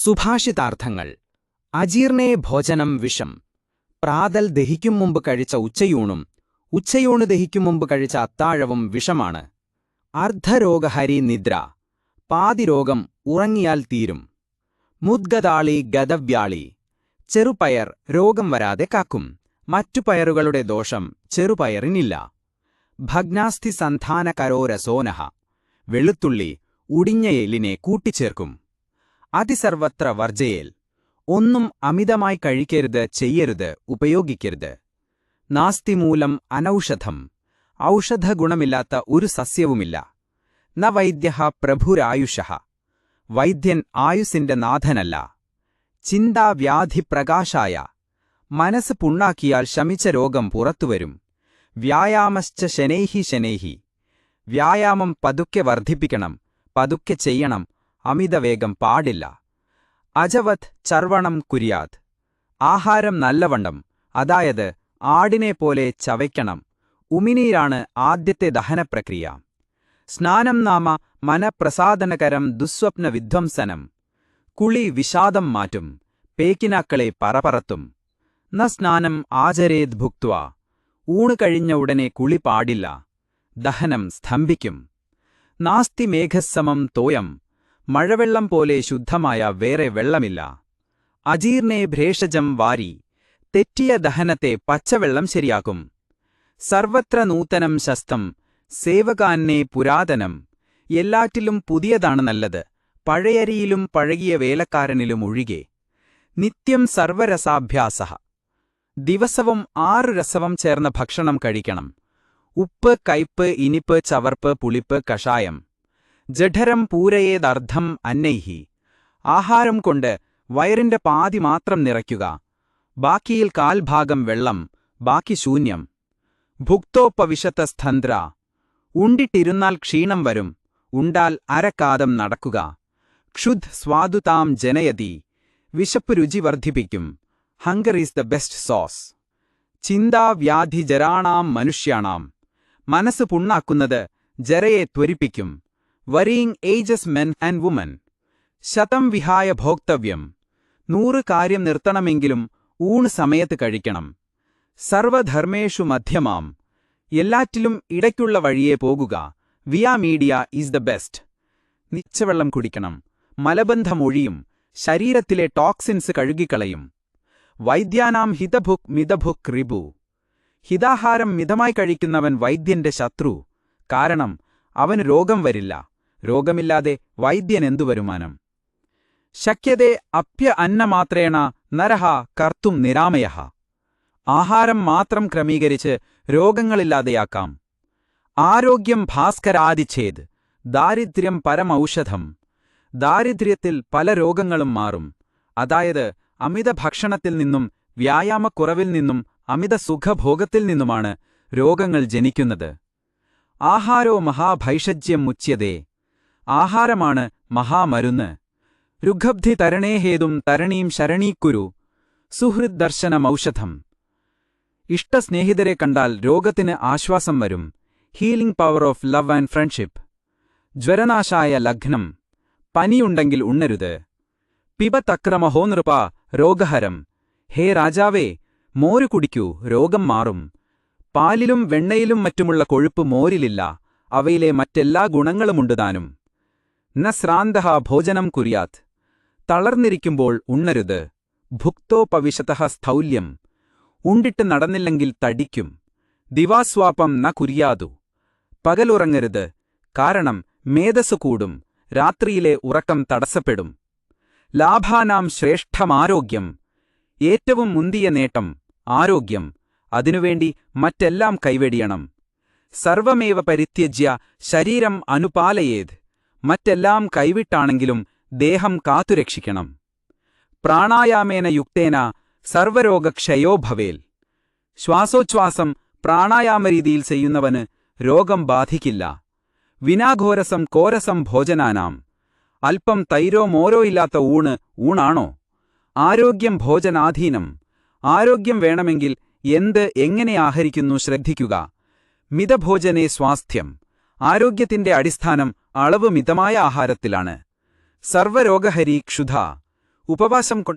സുഭാഷിതാർത്ഥങ്ങൾ. അജീർണേ ഭോജനം വിഷം. പ്രാതൽ ദഹിക്കും മുമ്പ് കഴിച്ച ഉച്ചയൂണും ഉച്ചയൂണ് ദഹിക്കും മുമ്പ് കഴിച്ച അത്താഴവും വിഷമാണ്. അർദ്ധരോഗഹരി നിദ്ര. പാതിരോഗം ഉറങ്ങിയാൽ തീരും. മുദ്ഗതാളി ഗതവ്യാളി. ചെറുപയർ രോഗം വരാതെ കാക്കും. മറ്റു പയറുകളുടെ ദോഷം ചെറുപയറിനില്ല. ഭഗ്നാസ്ഥി സന്ധാനകരോ രസോനഃ. വെളുത്തുള്ളി ഉടിഞ്ഞ എല്ലിനെ കൂട്ടിച്ചേർക്കും. അതിസർവത്ര വർജയേൽ. ഒന്നും അമിതമായി കഴിക്കരുത്, ചെയ്യരുത്, ഉപയോഗിക്കരുത്. നാസ്തിമൂലം അനൌഷധം. ഔഷധഗുണമില്ലാത്ത ഒരു സസ്യവുമില്ല. ന വൈദ്യഃ പ്രഭുരായുഷഃ. വൈദ്യൻ ആയുസ്സിന്റെ നാഥനല്ല. ചിന്താവ്യാധിപ്രകാശായ. മനസ്സ് പുണ്ണാക്കിയാൽ ശമിച്ച രോഗം പുറത്തുവരും. വ്യായാമശ്ച ശനൈഹി ശനൈഹി. വ്യായാമം പതുക്കെ വർദ്ധിപ്പിക്കണം, പതുക്കെ ചെയ്യണം, അമിതവേഗം പാടില്ല. അജവത് ചർവണം കുര്യാത്. ആഹാരം നല്ലവണ്ണം, അതായത് ആടിനെപ്പോലെ ചവയ്ക്കണം. ഉമിനീരാണ് ആദ്യത്തെ ദഹനപ്രക്രിയ. സ്നാനം നാമ മനപ്രസാദനകരം ദുസ്വപ്ന വിധ്വംസനം. കുളി വിഷാദം മാറ്റും, പേക്കിനാക്കളെ പറപറത്തും. ന സ്നാനം ആചരേത് ഭുക്ത്വാ. ഊണ് കഴിഞ്ഞ ഉടനെ കുളി പാടില്ല, ദഹനം സ്തംഭിക്കും. നാസ്തി മേഘസ്സമം തോയം. മഴവെള്ളം പോലെ ശുദ്ധമായ വേറെ വെള്ളമില്ല. അജീർണേ ഭ്രേഷജം വാരി. തെറ്റിയ ദഹനത്തെ പച്ചവെള്ളം ശരിയാക്കും. സർവത്ര നൂതനം ശസ്തം. സേവകാന്നേ പുരാതനം. എല്ലാറ്റിലും പുതിയതാണ് നല്ലത്, പഴയരിയിലും പഴകിയ വേലക്കാരനിലും ഒഴികെ. നിത്യം സർവരസാഭ്യാസഃ. ദിവസവും 6 രസവും ചേർന്ന ഭക്ഷണം കഴിക്കണം. ഉപ്പ്, കയ്പ്, ഇനിപ്പ്, ചവർപ്പ്, പുളിപ്പ്, കഷായം. ജഠരം പൂരയേദർദ്ധം അന്നൈഹി. ആഹാരം കൊണ്ട് വയറിന്റെ പാതി മാത്രം നിറയ്ക്കുക. ബാക്കിയിൽ കാൽഭാഗം വെള്ളം, ബാക്കി ശൂന്യം. ഭുക്തോപവിശത്ത സ്ഥന്ദ്ര. ഉണ്ടിട്ടിരുന്നാൽ ക്ഷീണം വരും, ഉണ്ടാൽ അരക്കാതം നടക്കുക. ക്ഷുദ് സ്വാദുതാം ജനയതി. വിശപ്പ് രുചി വർദ്ധിപ്പിക്കും. Hunger is the best sauce. ചിന്താവ്യാധിജരാണാം മനുഷ്യാണാം. മനസ്സ് പുണ്ണാക്കുന്നത് ജരയെ ത്വരിപ്പിക്കും. Worrying ages men and women. ശതം വിഹായ ഭോക്തവ്യം. 100 കാര്യം നിർത്തണമെങ്കിലും ഊണ് സമയത്ത് കഴിക്കണം. സർവധർമ്മേഷു മധ്യമാം. എല്ലാറ്റിലും ഇടയ്ക്കുള്ള വഴിയെ പോകുക. വിയാ മീഡിയ ഈസ് ദ ബെസ്റ്റ്. നിച്ചവെള്ളം കുടിക്കണം. മലബന്ധമൊഴിയും. ശരീരത്തിലെ ടോക്സിൻസ് കഴുകിക്കളയും. വൈദ്യാനാം ഹിതഭുക് മിതഭുക് റിപു. ഹിതാഹാരം മിതമായി കഴിക്കുന്നവൻ വൈദ്യന്റെ ശത്രു. കാരണം അവന് രോഗം വരില്ല. രോഗമില്ലാതെ വൈദ്യനെന്തു വരുമാനം? ശക്യതേ അപ്യ അന്നമാത്രേണ നരഹ കർത്തും നിരാമയഃ. ആഹാരം മാത്രം ക്രമീകരിച്ച് രോഗങ്ങളില്ലാതെയാക്കാം. ആരോഗ്യം ഭാസ്കരാദിച്ഛേദ്. ദാരിദ്ര്യം പരമൌഷധം. ദാരിദ്ര്യത്തിൽ പല രോഗങ്ങളും മാറും. അതായത് അമിത ഭക്ഷണത്തിൽ നിന്നും, വ്യായാമക്കുറവിൽ നിന്നും, അമിത സുഖഭോഗത്തിൽ നിന്നുമാണ് രോഗങ്ങൾ ജനിക്കുന്നത്. ആഹാരോ മഹാഭൈഷജ്യം മുച്യതേ. ആഹാരമാണ് മഹാമരുന്ന്. രുഗബ്ധി തരണേഹേതും തരണീം ശരണീക്കുരു. സുഹൃദ് ദർശനമൌഷധം. ഇഷ്ടസ്നേഹിതരെ കണ്ടാൽ രോഗത്തിന് ആശ്വാസം വരും. Healing power of love and friendship. ജ്വരനാശായ ലഗ്നം. പനിയുണ്ടെങ്കിൽ ഉണ്ണരുത്. പിബതക്രമഹോ നൃപ രോഗഹരം. ഹേ രാജാവേ, മോര് കുടിക്കൂ, രോഗം മാറും. പാലിലും വെണ്ണയിലും മറ്റുമുള്ള കൊഴുപ്പ് മോരിലില്ല. അവയിലെ മറ്റെല്ലാ ഗുണങ്ങളുമുണ്ടുതാനും. ന ശ്രാന്തഃ ഭോജനം കുര്യാത്. തളർന്നിരിക്കുമ്പോൾ ഉണ്ണരുത്. ഭുക്തോപവിശതഃ സ്ഥൗല്യം. ഉണ്ടിട്ട് നടന്നില്ലെങ്കിൽ തടിക്കും. ദിവാസ്വാപം ന കുര്യാതു. പകലുറങ്ങരുത്, കാരണം മേധസ്സു കൂടും. രാത്രിയിലെ ഉറക്കം തടസ്സപ്പെടും. ലാഭാനാം ശ്രേഷ്ഠമാരോഗ്യം. ഏറ്റവും മുന്തിയ നേട്ടം ആരോഗ്യം. അതിനുവേണ്ടി മറ്റെല്ലാം കൈവെടിയണം. സർവമേവ പരിത്യജ്യ ശരീരം അനുപാലയേത്. മറ്റെല്ലാം കൈവിട്ടാണെങ്കിലും ദേഹം കാത്തുരക്ഷിക്കണം. പ്രാണായാമേന യുക്തേന സർവരോഗക്ഷയോ ഭവേൽ. ശ്വാസോച്ഛ്വാസം പ്രാണായാമരീതിയിൽ ചെയ്യുന്നവന് രോഗം ബാധിക്കില്ല. വിനാഘോരസം കോരസം ഭോജനാനാം. അല്പം തൈരോ മോരോ ഇല്ലാത്ത ഊണ് ഊണാണോ? ആരോഗ്യം ഭോജനാധീനം. ആരോഗ്യം വേണമെങ്കിൽ എന്ത് എങ്ങനെ ആഹരിക്കുന്നു ശ്രദ്ധിക്കുക. മിതഭോജനേ സ്വാസ്ഥ്യം. ആരോഗ്യത്തിന്റെ അടിസ്ഥാനം അളവ് മിതമായ ആഹാരത്തിലാണ്. സർവരോഗഹരി ക്ഷുധ. ഉപവാസം കൊണ്ട്